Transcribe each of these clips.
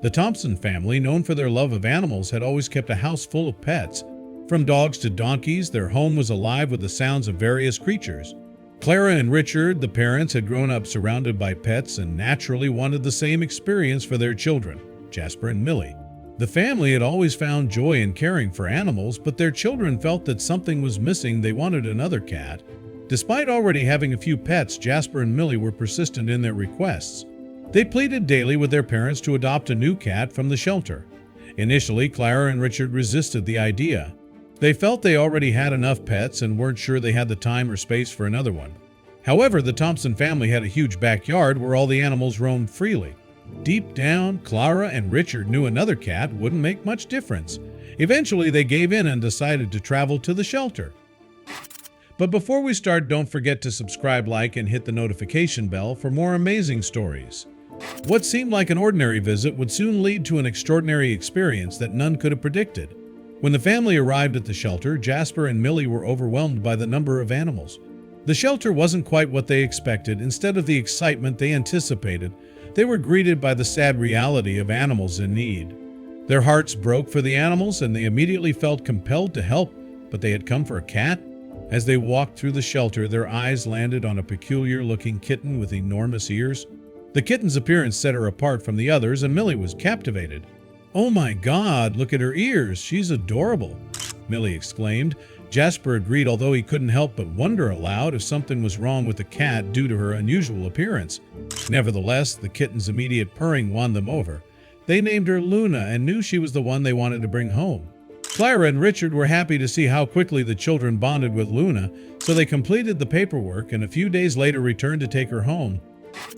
The Thompson family, known for their love of animals, had always kept a house full of pets. From dogs to donkeys, their home was alive with the sounds of various creatures. Clara and Richard, the parents, had grown up surrounded by pets and naturally wanted the same experience for their children, Jasper and Millie. The family had always found joy in caring for animals, but their children felt that something was missing. They wanted another cat. Despite already having a few pets, Jasper and Millie were persistent in their requests. They pleaded daily with their parents to adopt a new cat from the shelter. Initially, Clara and Richard resisted the idea. They felt they already had enough pets and weren't sure they had the time or space for another one. However, the Thompson family had a huge backyard where all the animals roamed freely. Deep down, Clara and Richard knew another cat wouldn't make much difference. Eventually, they gave in and decided to travel to the shelter. But before we start, don't forget to subscribe, like, and hit the notification bell for more amazing stories. What seemed like an ordinary visit would soon lead to an extraordinary experience that none could have predicted. When the family arrived at the shelter, Jasper and Millie were overwhelmed by the number of animals. The shelter wasn't quite what they expected. Instead of the excitement they anticipated, they were greeted by the sad reality of animals in need. Their hearts broke for the animals and they immediately felt compelled to help, but they had come for a cat? As they walked through the shelter, their eyes landed on a peculiar-looking kitten with enormous ears. The kitten's appearance set her apart from the others, and Millie was captivated. "Oh my God, look at her ears! She's adorable!" Millie exclaimed. Jasper agreed, although he couldn't help but wonder aloud if something was wrong with the cat due to her unusual appearance. Nevertheless, the kitten's immediate purring won them over. They named her Luna and knew she was the one they wanted to bring home. Clara and Richard were happy to see how quickly the children bonded with Luna, so they completed the paperwork and a few days later returned to take her home.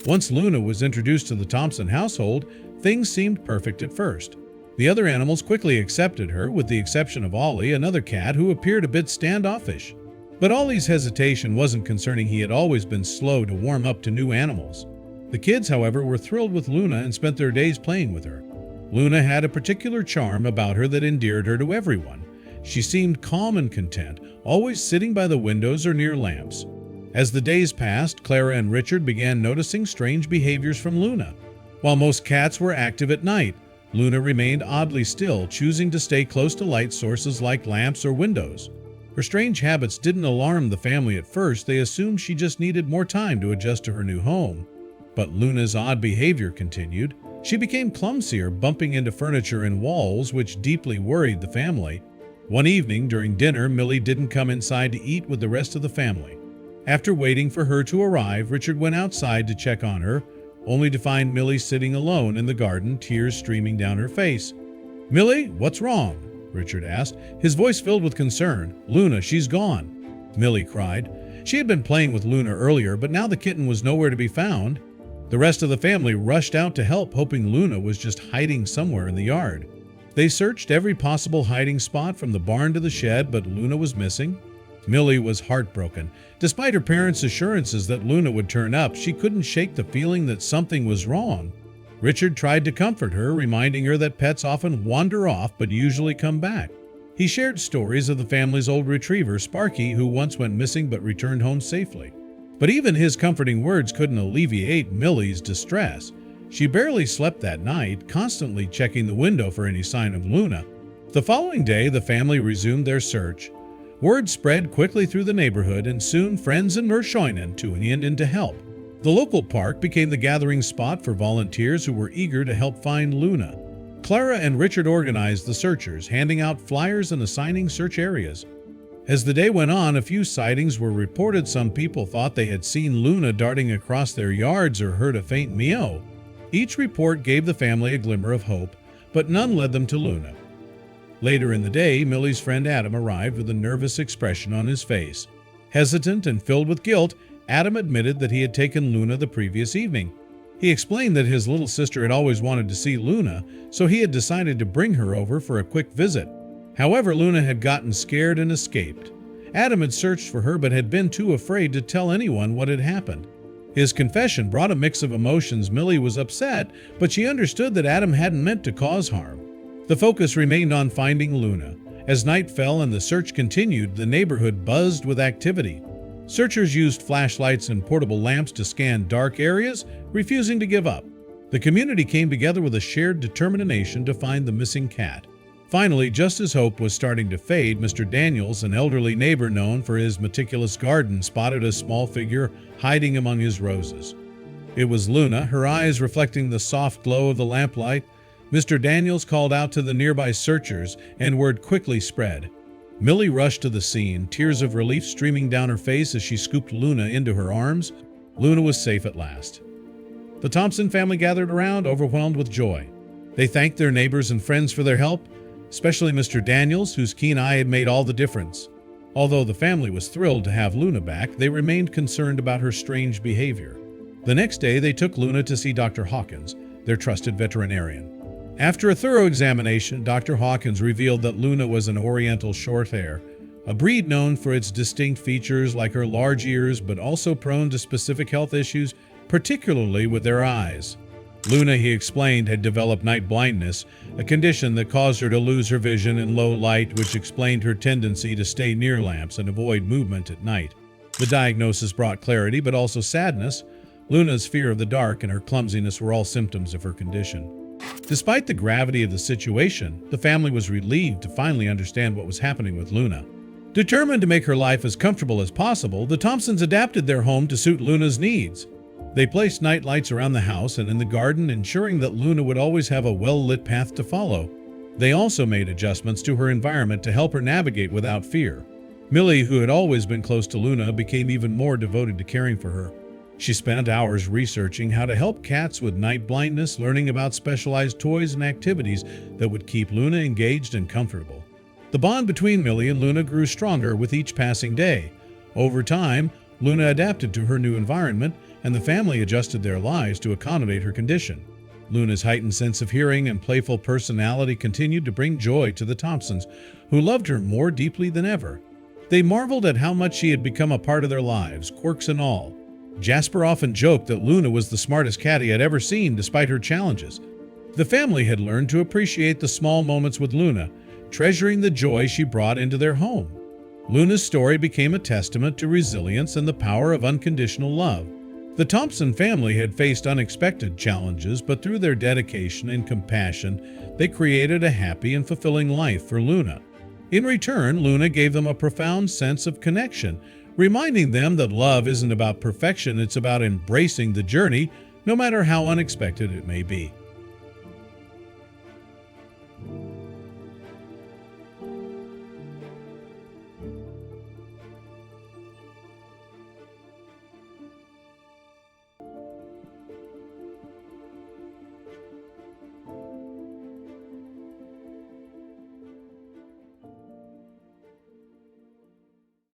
Once Luna was introduced to the Thompson household, things seemed perfect at first. The other animals quickly accepted her, with the exception of Ollie, another cat who appeared a bit standoffish. But Ollie's hesitation wasn't concerning. He had always been slow to warm up to new animals. The kids, however, were thrilled with Luna and spent their days playing with her. Luna had a particular charm about her that endeared her to everyone. She seemed calm and content, always sitting by the windows or near lamps. As the days passed, Clara and Richard began noticing strange behaviors from Luna. While most cats were active at night, Luna remained oddly still, choosing to stay close to light sources like lamps or windows. Her strange habits didn't alarm the family at first. They assumed she just needed more time to adjust to her new home. But Luna's odd behavior continued. She became clumsier, bumping into furniture and walls, which deeply worried the family. One evening during dinner, Millie didn't come inside to eat with the rest of the family. After waiting for her to arrive, Richard went outside to check on her, only to find Millie sitting alone in the garden, tears streaming down her face. "Millie, what's wrong?" Richard asked, his voice filled with concern. "Luna, she's gone," Millie cried. She had been playing with Luna earlier, but now the kitten was nowhere to be found. The rest of the family rushed out to help, hoping Luna was just hiding somewhere in the yard. They searched every possible hiding spot from the barn to the shed, but Luna was missing. Millie was heartbroken. Despite her parents' assurances that Luna would turn up, she couldn't shake the feeling that something was wrong. Richard tried to comfort her, reminding her that pets often wander off but usually come back. He shared stories of the family's old retriever, Sparky, who once went missing but returned home safely. But even his comforting words couldn't alleviate Millie's distress. She barely slept that night, constantly checking the window for any sign of Luna. The following day, the family resumed their search. Word spread quickly through the neighborhood, and soon friends and Mershoinen tuned in to help. The local park became the gathering spot for volunteers who were eager to help find Luna. Clara and Richard organized the searchers, handing out flyers and assigning search areas. As the day went on, a few sightings were reported. Some people thought they had seen Luna darting across their yards or heard a faint meow. Each report gave the family a glimmer of hope, but none led them to Luna. Later in the day, Millie's friend Adam arrived with a nervous expression on his face. Hesitant and filled with guilt, Adam admitted that he had taken Luna the previous evening. He explained that his little sister had always wanted to see Luna, so he had decided to bring her over for a quick visit. However, Luna had gotten scared and escaped. Adam had searched for her but had been too afraid to tell anyone what had happened. His confession brought a mix of emotions. Millie was upset, but she understood that Adam hadn't meant to cause harm. The focus remained on finding Luna. As night fell and the search continued, the neighborhood buzzed with activity. Searchers used flashlights and portable lamps to scan dark areas, refusing to give up. The community came together with a shared determination to find the missing cat. Finally, just as hope was starting to fade, Mr. Daniels, an elderly neighbor known for his meticulous garden, spotted a small figure hiding among his roses. It was Luna, her eyes reflecting the soft glow of the lamplight. Mr. Daniels called out to the nearby searchers, and word quickly spread. Millie rushed to the scene, tears of relief streaming down her face as she scooped Luna into her arms. Luna was safe at last. The Thompson family gathered around, overwhelmed with joy. They thanked their neighbors and friends for their help, especially Mr. Daniels, whose keen eye had made all the difference. Although the family was thrilled to have Luna back, they remained concerned about her strange behavior. The next day, they took Luna to see Dr. Hawkins, their trusted veterinarian. After a thorough examination, Dr. Hawkins revealed that Luna was an Oriental Shorthair, a breed known for its distinct features like her large ears, but also prone to specific health issues, particularly with their eyes. Luna, he explained, had developed night blindness, a condition that caused her to lose her vision in low light, which explained her tendency to stay near lamps and avoid movement at night. The diagnosis brought clarity, but also sadness. Luna's fear of the dark and her clumsiness were all symptoms of her condition. Despite the gravity of the situation, the family was relieved to finally understand what was happening with Luna. Determined to make her life as comfortable as possible, the Thompsons adapted their home to suit Luna's needs. They placed night lights around the house and in the garden, ensuring that Luna would always have a well-lit path to follow. They also made adjustments to her environment to help her navigate without fear. Millie, who had always been close to Luna, became even more devoted to caring for her. She spent hours researching how to help cats with night blindness, learning about specialized toys and activities that would keep Luna engaged and comfortable. The bond between Millie and Luna grew stronger with each passing day. Over time, Luna adapted to her new environment, and the family adjusted their lives to accommodate her condition. Luna's heightened sense of hearing and playful personality continued to bring joy to the Thompsons, who loved her more deeply than ever. They marveled at how much she had become a part of their lives, quirks and all. Jasper often joked that Luna was the smartest cat he had ever seen despite her challenges. The family had learned to appreciate the small moments with Luna, treasuring the joy she brought into their home. Luna's story became a testament to resilience and the power of unconditional love. The Thompson family had faced unexpected challenges, but through their dedication and compassion, they created a happy and fulfilling life for Luna. In return, Luna gave them a profound sense of connection, reminding them that love isn't about perfection, it's about embracing the journey, no matter how unexpected it may be.